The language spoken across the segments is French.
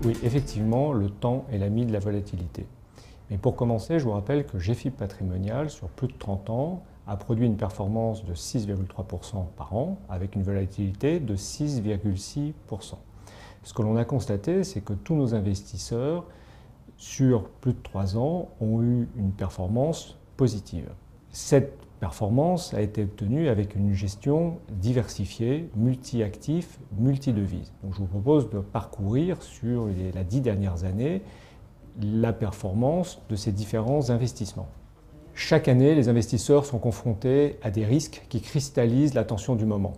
Oui, effectivement, le temps est l'ami de la volatilité. Mais pour commencer, je vous rappelle que GFIP Patrimonial, sur plus de 30 ans, a produit une performance de 6,3% par an, avec une volatilité de 6,6%. Ce que l'on a constaté, c'est que tous nos investisseurs, sur plus de 3 ans, ont eu une performance positive. Cette performance a été obtenue avec une gestion diversifiée, multi-actifs, multi-devises. Donc je vous propose de parcourir sur les 10 dernières années la performance de ces différents investissements. Chaque année, les investisseurs sont confrontés à des risques qui cristallisent l'attention du moment.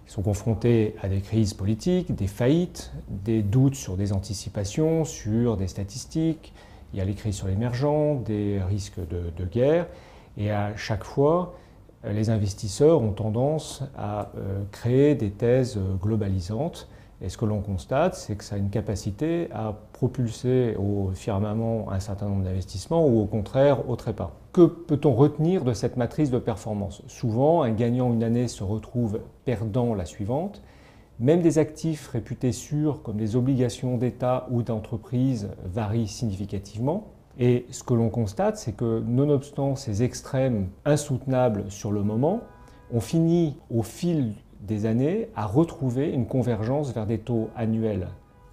Ils sont confrontés à des crises politiques, des faillites, des doutes sur des anticipations, sur des statistiques. Il y a les crises sur l'émergent, des risques de guerre. Et à chaque fois, les investisseurs ont tendance à créer des thèses globalisantes. Et ce que l'on constate, c'est que ça a une capacité à propulser au firmament un certain nombre d'investissements ou au contraire au trépas. Que peut-on retenir de cette matrice de performance? Souvent, un gagnant une année se retrouve perdant la suivante. Même des actifs réputés sûrs comme des obligations d'État ou d'entreprise varient significativement. Et ce que l'on constate, c'est que nonobstant ces extrêmes insoutenables sur le moment, on finit au fil des années à retrouver une convergence vers des taux annuels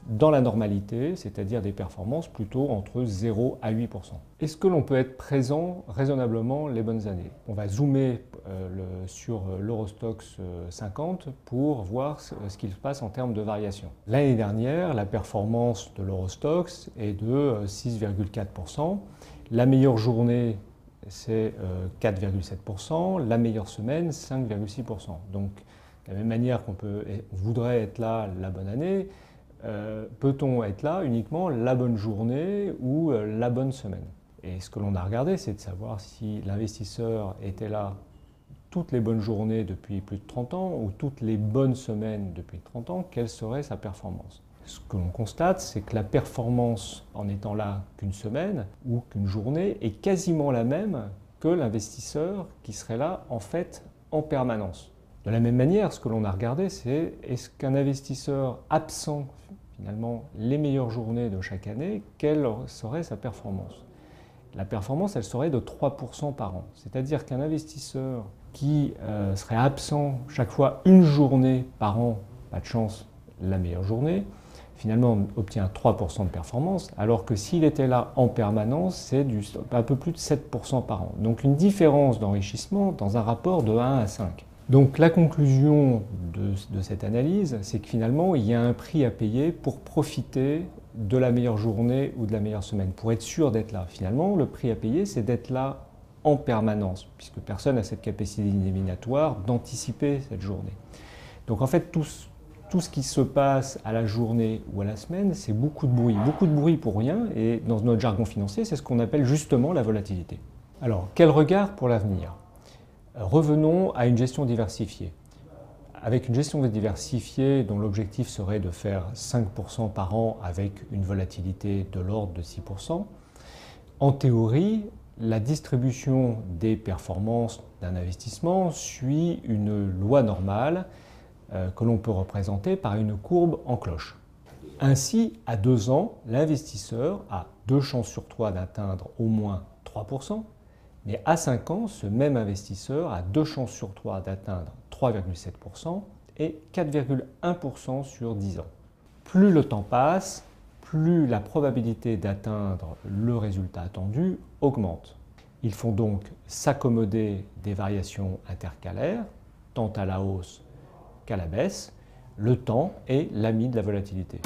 dans la normalité, c'est-à-dire des performances plutôt entre 0 à 8%. Est-ce que l'on peut être présent raisonnablement les bonnes années? On va zoomer sur l'Eurostoxx 50 pour voir ce qu'il se passe en termes de variation. L'année dernière, la performance de l'Eurostoxx est de 6,4%. La meilleure journée, c'est 4,7%. La meilleure semaine, 5,6%. Donc, de la même manière qu'on voudrait être là la bonne année, peut-on être là uniquement la bonne journée ou la bonne semaine? Et ce que l'on a regardé, c'est de savoir si l'investisseur était là toutes les bonnes journées depuis plus de 30 ans ou toutes les bonnes semaines depuis 30 ans, quelle serait sa performance? Ce que l'on constate, c'est que la performance en étant là qu'une semaine ou qu'une journée est quasiment la même que l'investisseur qui serait là en fait en permanence. De la même manière, ce que l'on a regardé, c'est est-ce qu'un investisseur absent finalement les meilleures journées de chaque année, quelle serait sa performance? La performance, elle serait de 3% par an. C'est-à-dire qu'un investisseur qui serait absent chaque fois une journée par an, pas de chance, la meilleure journée, finalement obtient 3% de performance, alors que s'il était là en permanence, c'est un peu plus de 7% par an. Donc une différence d'enrichissement dans un rapport de 1 à 5. Donc la conclusion de cette analyse, c'est que finalement, il y a un prix à payer pour profiter de la meilleure journée ou de la meilleure semaine, pour être sûr d'être là. Finalement, le prix à payer, c'est d'être là en permanence, puisque personne n'a cette capacité divinatoire d'anticiper cette journée. Donc en fait, tout ce qui se passe à la journée ou à la semaine, c'est beaucoup de bruit pour rien, et dans notre jargon financier, c'est ce qu'on appelle justement la volatilité. Alors, quel regard pour l'avenir? Revenons à une gestion diversifiée. Avec une gestion diversifiée dont l'objectif serait de faire 5% par an avec une volatilité de l'ordre de 6%, en théorie, la distribution des performances d'un investissement suit une loi normale que l'on peut représenter par une courbe en cloche. Ainsi, à 2 ans, l'investisseur a 2 chances sur 3 d'atteindre au moins 3%, mais à 5 ans, ce même investisseur a 2 chances sur 3 d'atteindre 3,7% et 4,1% sur 10 ans. Plus le temps passe, plus la probabilité d'atteindre le résultat attendu augmente. Il faut donc s'accommoder des variations intercalaires, tant à la hausse qu'à la baisse. Le temps est l'ami de la volatilité.